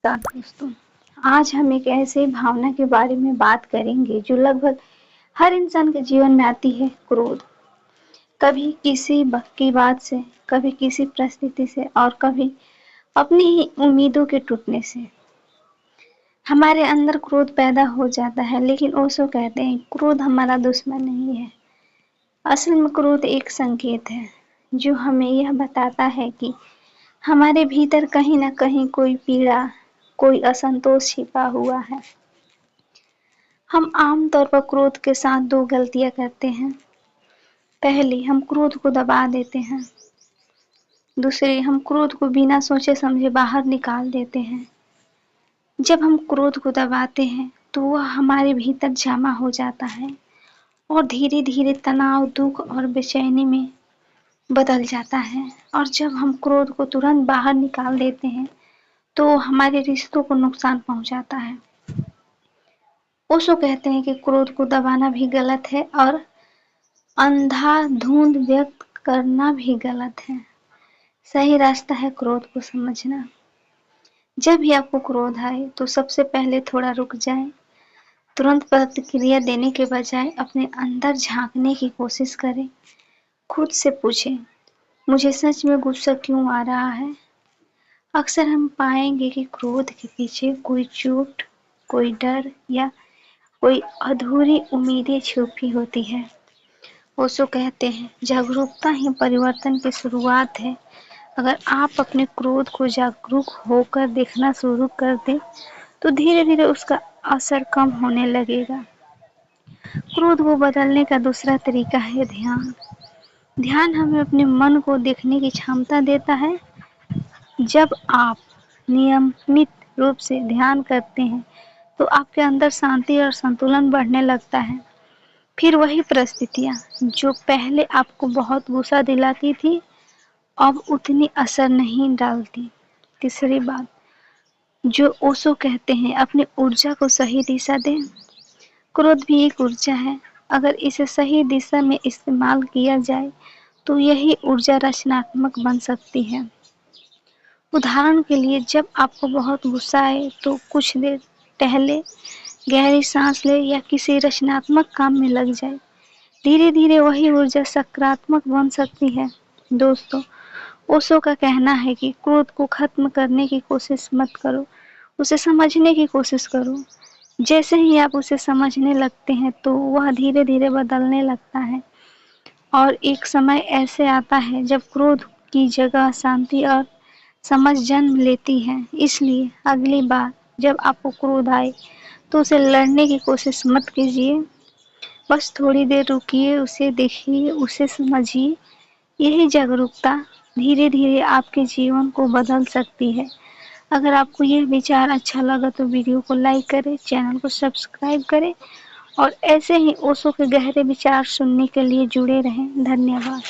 नमस्कार दोस्तों। आज हम एक ऐसे भावना के बारे में बात करेंगे जो लगभग हर इंसान के जीवन में आती है, क्रोध। कभी किसी की बात से, कभी किसी परिस्थिति से और कभी अपनी ही उम्मीदों के टूटने से हमारे अंदर क्रोध पैदा हो जाता है। लेकिन ओशो कहते हैं क्रोध हमारा दुश्मन नहीं है। असल में क्रोध एक संकेत है जो हमें यह बताता है कि हमारे भीतर कहीं ना कहीं कोई पीड़ा, कोई असंतोष छिपा हुआ है। हम आमतौर पर क्रोध के साथ दो गलतियां करते हैं। पहली, हम क्रोध को दबा देते हैं। दूसरी, हम क्रोध को बिना सोचे समझे बाहर निकाल देते हैं। जब हम क्रोध को दबाते हैं तो वह हमारे भीतर जमा हो जाता है और धीरे धीरे तनाव, दुख और बेचैनी में बदल जाता है। और जब हम क्रोध को तुरंत बाहर निकाल देते हैं तो हमारे रिश्तों को नुकसान पहुंचाता है। ओशो कहते हैं कि क्रोध को दबाना भी गलत है और अंधाधुंध व्यक्त करना भी गलत है। सही रास्ता है क्रोध को समझना। जब भी आपको क्रोध आए तो सबसे पहले थोड़ा रुक जाएं। तुरंत प्रतिक्रिया देने के बजाय अपने अंदर झांकने की कोशिश करें। खुद से पूछें, मुझे सच में गुस्सा क्यों आ रहा है? अक्सर हम पाएंगे कि क्रोध के पीछे कोई चोट, कोई डर या कोई अधूरी उम्मीदें छुपी होती है। ओशो कहते हैं जागरूकता ही परिवर्तन की शुरुआत है। अगर आप अपने क्रोध को जागरूक होकर देखना शुरू कर दें तो धीरे धीरे उसका असर कम होने लगेगा। क्रोध को बदलने का दूसरा तरीका है ध्यान। ध्यान हमें अपने मन को देखने की क्षमता देता है। जब आप नियमित रूप से ध्यान करते हैं तो आपके अंदर शांति और संतुलन बढ़ने लगता है। फिर वही परिस्थितियाँ जो पहले आपको बहुत गुस्सा दिलाती थी अब उतनी असर नहीं डालती। तीसरी बात जो ओशो कहते हैं, अपनी ऊर्जा को सही दिशा दें। क्रोध भी एक ऊर्जा है। अगर इसे सही दिशा में इस्तेमाल किया जाए तो यही ऊर्जा रचनात्मक बन सकती है। उदाहरण के लिए, जब आपको बहुत गुस्सा आए तो कुछ देर टहले, गहरी सांस ले या किसी रचनात्मक काम में लग जाए। धीरे धीरे वही ऊर्जा सकारात्मक बन सकती है। दोस्तों, ओशो का कहना है कि क्रोध को खत्म करने की कोशिश मत करो, उसे समझने की कोशिश करो। जैसे ही आप उसे समझने लगते हैं तो वह धीरे धीरे बदलने लगता है और एक समय ऐसे आता है जब क्रोध की जगह शांति और समझ जन्म लेती है। इसलिए अगली बार जब आपको क्रोध आए तो उसे लड़ने की कोशिश मत कीजिए। बस थोड़ी देर रुकिए, उसे देखिए, उसे समझिए। यही जागरूकता धीरे धीरे आपके जीवन को बदल सकती है। अगर आपको यह विचार अच्छा लगा तो वीडियो को लाइक करें, चैनल को सब्सक्राइब करें और ऐसे ही ओशो के गहरे विचार सुनने के लिए जुड़े रहें। धन्यवाद।